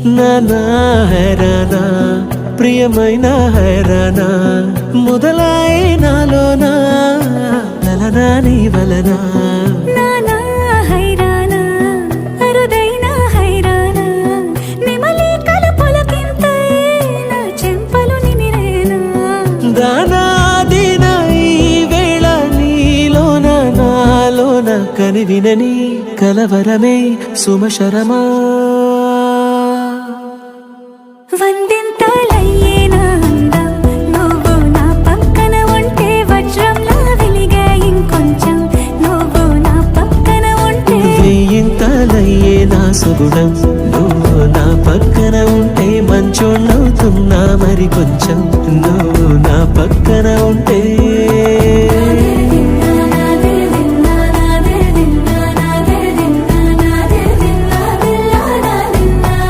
నానా హైరానా ప్రియమైన హైరానా మొదలాయే నాలోనా లలనా నీ వలనా నానా హైరానా అరుదైన హైరానా నిమలి కలుపులకింతై నా చెంపలు నిమిరేనా దానాదిన ఈ వేళ నీలోన నాలోన కనివినని కలవరమే సుమశరమా వందింతలయ్యే నా అందం నువ్వు నా పక్కన ఉంటే వజ్రంలా వెలిగే ఇంకొంచెం నువ్వు నా పక్కన ఉంటే వెయ్యింతలయ్యే నా సుగుణం నువ్వు నా పక్కన ఉంటే మంచోణ్ణవుతున్నా మరి కొంచెం నువ్వు